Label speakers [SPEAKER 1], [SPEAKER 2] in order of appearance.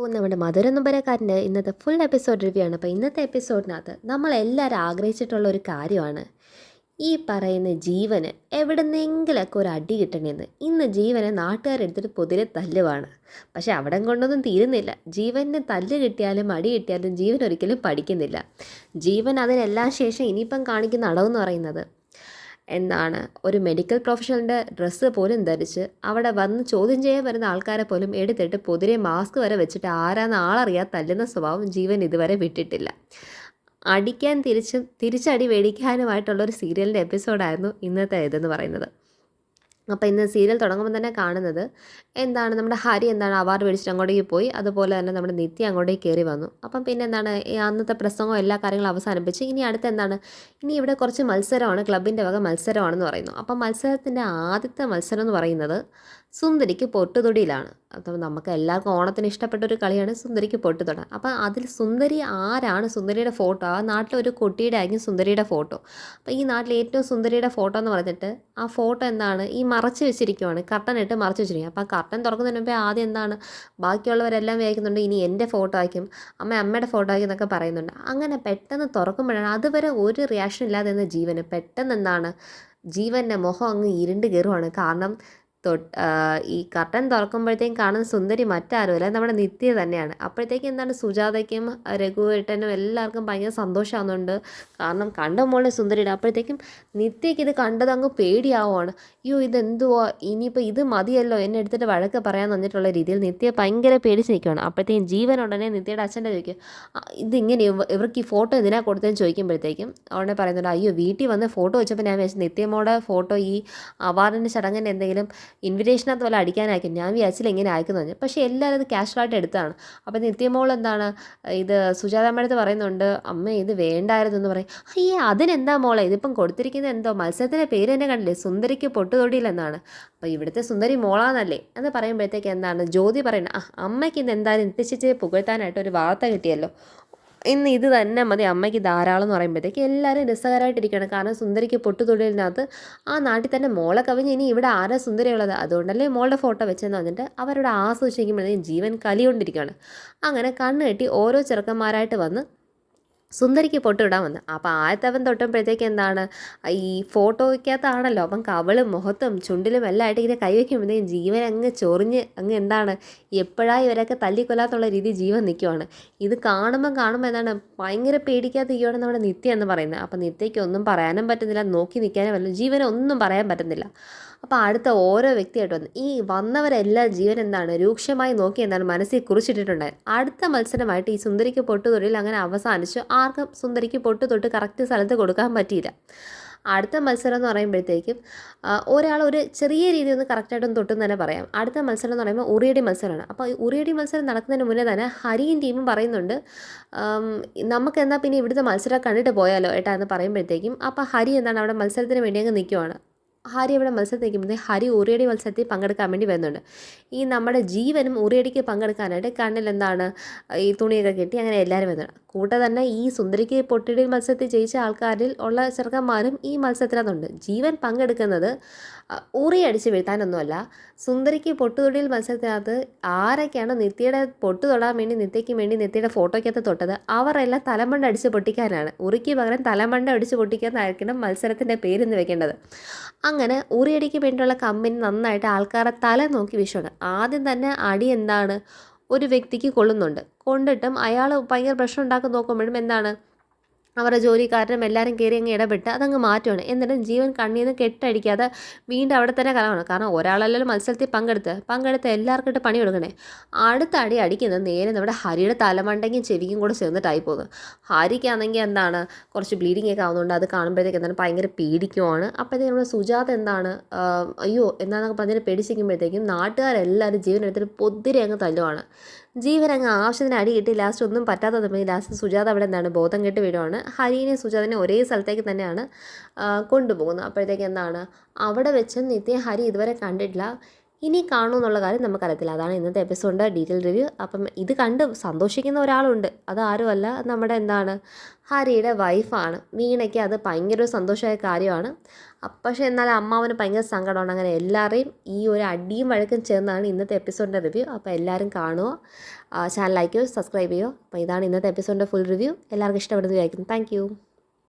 [SPEAKER 1] നമ്മുടെ മധുരനൊമ്പരക്കാരൻ്റെ ഇന്നത്തെ full episode review ആണ്. അപ്പോൾ ഇന്നത്തെ എപ്പിസോഡിനകത്ത് നമ്മളെല്ലാവരും ആഗ്രഹിച്ചിട്ടുള്ള ഒരു കാര്യമാണ് ഈ പറയുന്ന ജീവന് എവിടുന്നെങ്കിലൊക്കെ ഒരു അടി കിട്ടണമെന്ന്. ഇന്ന് ജീവനെ നാട്ടുകാരെടുത്തിട്ട് പൊതിരെ തല്ലുവാണ്. പക്ഷെ അവിടം കൊണ്ടൊന്നും തീരുന്നില്ല. ജീവന് തല്ല് കിട്ടിയാലും അടി കിട്ടിയാലും ജീവൻ ഒരിക്കലും പഠിക്കുന്നില്ല. ജീവൻ അതിനെല്ലാം ശേഷം ഇനിയിപ്പം കാണിക്കുന്ന അടവെന്ന് പറയുന്നത് ഒരു മെഡിക്കൽ പ്രൊഫഷണലിൻ്റെ ഡ്രസ്സ് പോലും ധരിച്ച് അവിടെ വന്ന് ചോദ്യം ചെയ്യാൻ വരുന്ന ആൾക്കാരെ പോലും എടുത്തിട്ട് പൊതിരെ മാസ്ക് വരെ വെച്ചിട്ട് ആരാന്ന് ആളറിയാതെ തല്ലുന്ന സ്വഭാവം ജീവൻ ഇതുവരെ വിട്ടിട്ടില്ല. അടിക്കാൻ തിരിച്ചടി മേടിക്കാനുമായിട്ടുള്ളൊരു സീരിയലിൻ്റെ എപ്പിസോഡായിരുന്നു ഇന്നത്തെ ഇതെന്ന് പറയുന്നത്. അപ്പോൾ ഇന്ന് സീരിയൽ തുടങ്ങുമ്പോൾ തന്നെ കാണുന്നത് നമ്മുടെ ഹരി അവാർഡ് മേടിച്ചിട്ട് അങ്ങോട്ടേക്ക് പോയി. അതുപോലെ തന്നെ നമ്മുടെ നിത്യ അങ്ങോട്ടേക്ക് കയറി വന്നു. അപ്പം പിന്നെ ഈ അന്നത്തെ പ്രസംഗവും എല്ലാ കാര്യങ്ങളും അവസാനിപ്പിച്ച് ഇനി ഇനി ഇവിടെ കുറച്ച് മത്സരമാണ്, ക്ലബിൻ്റെ വക മത്സരമാണെന്ന് പറയുന്നു. അപ്പം മത്സരത്തിൻ്റെ ആദ്യത്തെ മത്സരം എന്ന് പറയുന്നത് സുന്ദരിക്ക് പൊട്ടുതൊടിയിലാണ്. അപ്പം നമുക്ക് എല്ലാവർക്കും ഓണത്തിന് ഇഷ്ടപ്പെട്ടൊരു കളിയാണ് സുന്ദരിക്ക് പൊട്ടുതൊട. അപ്പം അതിൽ സുന്ദരി ആരാണ്, സുന്ദരിയുടെ ഫോട്ടോ, ആ നാട്ടിലൊരു കുട്ടിയുടെ ആയിരിക്കും സുന്ദരിയുടെ ഫോട്ടോ. അപ്പോൾ ഈ നാട്ടിൽ ഏറ്റവും സുന്ദരിയുടെ ഫോട്ടോ എന്ന് പറഞ്ഞിട്ട് ആ ഫോട്ടോ ഈ മറച്ച് വെച്ചിരിക്കുവാണ്, കർട്ടൻ ഇട്ട് മറച്ച് വെച്ചിരിക്കുക. അപ്പോൾ ആ കർട്ടൻ തുറക്കുന്നതിന് മുമ്പേ ആദ്യം ബാക്കിയുള്ളവരെല്ലാം വിചാരിക്കുന്നുണ്ട് ഇനി എൻ്റെ ഫോട്ടോ ആയിരിക്കും, അമ്മയുടെ ഫോട്ടോ ആയിരിക്കും എന്നൊക്കെ പറയുന്നുണ്ട്. അങ്ങനെ പെട്ടെന്ന് തുറക്കുമ്പോഴാണ് അതുവരെ ഒരു റിയാക്ഷൻ ഇല്ലാതെ നിന്ന് ജീവന് പെട്ടെന്ന് ജീവൻ്റെ മുഖം അങ്ങ് ഇരുണ്ട് കയറുവാണ്. കാരണം ഈ കർട്ടൻ തുറക്കുമ്പോഴത്തേക്കും കാണുന്ന സുന്ദരി മറ്റാരുമല്ല, നമ്മുടെ നിത്യ തന്നെയാണ്. അപ്പോഴത്തേക്കും സുജാതയ്ക്കും രഘുവേട്ടനും എല്ലാവർക്കും ഭയങ്കര സന്തോഷമാകുന്നുണ്ട്. കാരണം കണ്ട മോളെ സുന്ദരിയുടെ. അപ്പോഴത്തേക്കും നിത്യയ്ക്ക് ഇത് കണ്ടത് അങ്ങ് പേടിയാവുകയാണ്. അയ്യോ ഇതെന്തുവാ, ഇനിയിപ്പോൾ ഇത് മതിയല്ലോ എന്നെ എടുത്തിട്ട് വഴക്ക് പറയാൻ വന്നിട്ടുള്ള രീതിയിൽ നിത്യ ഭയങ്കര പേടിച്ച് നിൽക്കുകയാണ്. അപ്പോഴത്തേക്കും ജീവൻ ഉടനെ നിത്യയുടെ അച്ഛൻ്റെ ചോദിക്കും, ഇതിങ്ങനെ ഇവർക്ക് ഈ ഫോട്ടോ എന്തിനാ കൊടുത്തതെന്ന് ചോദിക്കുമ്പോഴത്തേക്കും ഉടനെ പറയുന്നുണ്ട്, അയ്യോ വീട്ടിൽ വന്ന് ഫോട്ടോ വെച്ചപ്പോൾ ഞാൻ വിചാരിച്ചു നിത്യമോടെ ഫോട്ടോ ഈ അവാർഡിൻ്റെ ചടങ്ങിൻ്റെ എന്തെങ്കിലും ഇൻവിറ്റേഷനകത്ത് വല്ല അടിക്കാനായിരിക്കും, ഞാൻ വിചാരിച്ചില്ല ഇങ്ങനെ അയക്കുന്നു പറഞ്ഞു. പക്ഷേ എല്ലാവരും അത് കാഷ്വലായിട്ട് എടുത്താണ്. അപ്പോൾ നിത്യമോൾ ഇത് സുജാതമ്മയുടെ അടുത്ത് പറയുന്നുണ്ട്, അമ്മ ഇത് വേണ്ടായിരുന്നു എന്ന് പറയും. അയ്യേ അതിനെന്താ മോളെ, ഇതിപ്പം കൊടുത്തിരിക്കുന്നത് എന്തോ മത്സരത്തിൻ്റെ പേര് തന്നെ കണ്ടില്ലേ, സുന്ദരിക്ക് പൊട്ടുതൊടിയിലെന്നാണ്. അപ്പോൾ ഇവിടുത്തെ സുന്ദരി മോളാന്നല്ലേ എന്ന് പറയുമ്പോഴത്തേക്ക് ജ്യോതി പറയുന്നത്, അമ്മയ്ക്ക് ഇന്ന് എന്തായാലും നിത്യശിച്ച് പുകഴ്ത്താനായിട്ട് ഒരു വാർത്ത കിട്ടിയല്ലോ, ഇന്ന് ഇത് തന്നെ മതി അമ്മയ്ക്ക് ധാരാളം എന്ന് പറയുമ്പോഴത്തേക്ക് എല്ലാവരും രസകരമായിട്ടിരിക്കുകയാണ്. കാരണം സുന്ദരിക്ക് പൊട്ടുതൊടിലിനകത്ത് ആ നാട്ടിൽ തന്നെ മോളെ കവിഞ്ഞ് ഇനി ഇവിടെ ആരാ സുന്ദരിയുള്ളത്, അതുകൊണ്ടല്ലേ മോളുടെ ഫോട്ടോ വെച്ചെന്ന് പറഞ്ഞിട്ട് അവരുടെ ആസ്വദിച്ചിരിക്കുമ്പോഴത്തേക്കും ജീവൻ കലികൊണ്ടിരിക്കുകയാണ്. അങ്ങനെ കണ്ണ് കെട്ടി ഓരോ ചെറുക്കന്മാരായിട്ട് വന്ന് സുന്ദരിക്ക് പൊട്ടിടാൻ വന്നു. അപ്പോൾ ആദ്യത്തവൻ തൊട്ടുമ്പോഴത്തേക്ക് ഈ ഫോട്ടോയ്ക്കകത്താണല്ലോ, അപ്പം കവളും മുഖത്തും ചുണ്ടിലും എല്ലാം ആയിട്ട് ഇങ്ങനെ കൈവയ്ക്കുമ്പോഴത്തേക്കും ജീവൻ അങ്ങ് ചൊറിഞ്ഞ് എപ്പോഴായി ഇവരൊക്കെ തല്ലിക്കൊല്ലാത്തുള്ള രീതി ജീവൻ നിൽക്കുവാണ്. ഇത് കാണുമ്പോൾ ഭയങ്കര പേടിക്കാതിരിക്കുകയാണ് നമ്മുടെ നിത്യ എന്ന് പറയുന്നത്. അപ്പം നിത്യയ്ക്ക് ഒന്നും പറയാനും പറ്റുന്നില്ല, നോക്കി നിൽക്കാനും പറ്റില്ല, ജീവനൊന്നും പറയാൻ പറ്റുന്നില്ല. അപ്പോൾ അടുത്ത ഓരോ വ്യക്തിയായിട്ട് വന്ന് ഈ വന്നവരെല്ലാം ജീവൻ രൂക്ഷമായി നോക്കി മനസ്സിൽ കുറിച്ചിട്ടിട്ടുണ്ടായി. അടുത്ത മത്സരമായിട്ട് ഈ സുന്ദരിക്ക് പൊട്ടുതൊടിയിൽ അങ്ങനെ അവസാനിച്ചു. ആർക്കും സുന്ദരിക്ക് പൊട്ടുതൊട്ട് കറക്റ്റ് സ്ഥലത്ത് കൊടുക്കാൻ പറ്റിയില്ല. അടുത്ത മത്സരം എന്ന് പറയുമ്പോഴത്തേക്കും ഒരാൾ ഒരു ചെറിയ രീതി ഒന്ന് കറക്റ്റായിട്ടൊന്ന് തൊട്ടെന്ന് തന്നെ പറയാം. അടുത്ത മത്സരം എന്ന് പറയുമ്പോൾ ഉറിയടി മത്സരമാണ്. അപ്പോൾ ഉറിയടി മത്സരം നടക്കുന്നതിന് മുന്നേ തന്നെ ഹരിയും ടീമും പറയുന്നുണ്ട്, നമുക്ക് പിന്നെ ഇവിടുത്തെ മത്സരം കണ്ടിട്ട് പോയാലോ ഏട്ടാ എന്ന് പറയുമ്പോഴത്തേക്കും അപ്പോൾ ഹരി അവിടെ മത്സരത്തിന് വേണ്ടി അങ്ങ് നിൽക്കുവാണ്. ഹരി അവിടെ മത്സരത്തിൽ നിൽക്കുമ്പോഴത്തേക്ക് ഹരി ഉറിയടി മത്സരത്തിൽ പങ്കെടുക്കാൻ വേണ്ടി വരുന്നുണ്ട്. ഈ നമ്മുടെ ജീവനും ഉറിയടിക്ക് പങ്കെടുക്കാനായിട്ട് കണ്ണിൽ ഈ തുണിയൊക്കെ കെട്ടി അങ്ങനെ എല്ലാവരും വരുന്നുണ്ട്. കൂട്ടം തന്നെ ഈ സുന്ദരിക്ക് പൊട്ടിടി മത്സരത്തിൽ ജയിച്ച ആൾക്കാരിൽ ഉള്ള ചെറുക്കന്മാരും ഈ മത്സരത്തിനകത്തുണ്ട്. ജീവൻ പങ്കെടുക്കുന്നത് ഉറി അടിച്ച് വീഴ്ത്താനൊന്നുമല്ല, സുന്ദരിക്ക് പൊട്ടുതൊടിയിൽ മത്സരത്തിനകത്ത് ആരൊക്കെയാണ് നിത്യയുടെ പൊട്ടു തൊടാൻ വേണ്ടി നിത്യയ്ക്ക് വേണ്ടി നിത്യയുടെ ഫോട്ടോയ്ക്കകത്ത് തൊട്ടത് അവരെല്ലാം തലമണ്ട അടിച്ച് പൊട്ടിക്കാനാണ്. ഉറിക്ക് പകരം തലമണ്ട അടിച്ച് പൊട്ടിക്കാനായിരിക്കണം മത്സരത്തിൻ്റെ പേരെന്ന് വെക്കേണ്ടത്. അങ്ങനെ ഉറിയടിക്ക് വേണ്ടിയുള്ള കമ്പനി നന്നായിട്ട് ആൾക്കാരെ തല നോക്കി വിഷുവാണ്. ആദ്യം തന്നെ അടി ഒരു വ്യക്തിക്ക് കൊണ്ടിട്ടും അയാൾ ഭയങ്കര പ്രശ്നം ഉണ്ടാക്കി നോക്കുമ്പോഴും അവരുടെ ജോലിക്കാരനും എല്ലാവരും കയറി അങ്ങ് ഇടപെട്ട് അതങ്ങ് മാറ്റുകയാണ്. എന്നിട്ടും ജീവൻ കണ്ണിൽ നിന്ന് കെട്ടടിക്കാതെ വീണ്ടും അവിടെ തന്നെ കലമാണ്. കാരണം ഒരാളല്ലല്ലോ മത്സരത്തിൽ പങ്കെടുത്ത് എല്ലാവർക്കിട്ട് പണി കൊടുക്കണേ. അടുത്ത അടി അടിക്കുന്നത് നേരെ നമ്മുടെ ഹരിയുടെ തലമണ്ടയ്ക്കും ചെവിക്കും കൂടെ ചേർന്നിട്ടായി പോകുന്നത്. ഹരിക്കാണെങ്കിൽ കുറച്ച് ബ്ലീഡിങ് ഒക്കെ ആവുന്നുണ്ട്. അത് കാണുമ്പോഴത്തേക്ക് ഭയങ്കര പേടിക്കുവാണ്. അപ്പോഴത്തേക്കും നമ്മുടെ സുജാത അയ്യോ എന്നാന്നൊക്കെ പറഞ്ഞിട്ട് പേടിച്ചിരിക്കുമ്പോഴത്തേക്കും നാട്ടുകാരെല്ലാവരും ജീവൻ എടുത്തിട്ട് പൊതിരെ അങ്ങ് തല്ലുവാണ്. ജീവൻ അങ്ങ് ആവശ്യത്തിന് അടി കിട്ടി ലാസ്റ്റ് ഒന്നും പറ്റാത്തത് ലാസ്റ്റ് സുജാത അവിടെ ബോധം കെട്ട് വീടുവാണ്. ഹരിനെ സുജാതനെ ഒരേ സ്ഥലത്തേക്ക് തന്നെയാണ് കൊണ്ടുപോകുന്നത്. അപ്പോഴത്തേക്ക് അവിടെ വെച്ച് നിത്യ ഹരി ഇതുവരെ കണ്ടിട്ടില്ല. ഇനി കാണുമെന്നുള്ള കാര്യം നമുക്കറിയത്തില്ല. അതാണ് ഇന്നത്തെ എപ്പിസോഡിൻ്റെ ഡീറ്റെയിൽ റിവ്യൂ. അപ്പം ഇത് കണ്ട് സന്തോഷിക്കുന്ന ഒരാളുണ്ട്. അതാരുമല്ല, നമ്മുടെ ഹരിയുടെ വൈഫാണ് വീണയ്ക്ക്. അത് ഭയങ്കര ഒരു സന്തോഷമായ കാര്യമാണ്. പക്ഷേ എന്നാൽ അമ്മാവന് ഭയങ്കര സങ്കടമാണ്. അങ്ങനെ എല്ലാവരെയും ഈ ഒരു അടിയും വഴക്കും ചേർന്നാണ് ഇന്നത്തെ എപ്പിസോഡിൻ്റെ റിവ്യൂ. അപ്പോൾ എല്ലാവരും കാണുക, ചാനൽ ലൈക്ക് ചെയ്യുക, സബ്സ്ക്രൈബ് ചെയ്യുക. അപ്പോൾ ഇതാണ് ഇന്നത്തെ എപ്പിസോഡിൻ്റെ ഫുൾ റിവ്യൂ. എല്ലാവർക്കും ഇഷ്ടപ്പെടുന്നു വിചാരിക്കുന്നു. താങ്ക്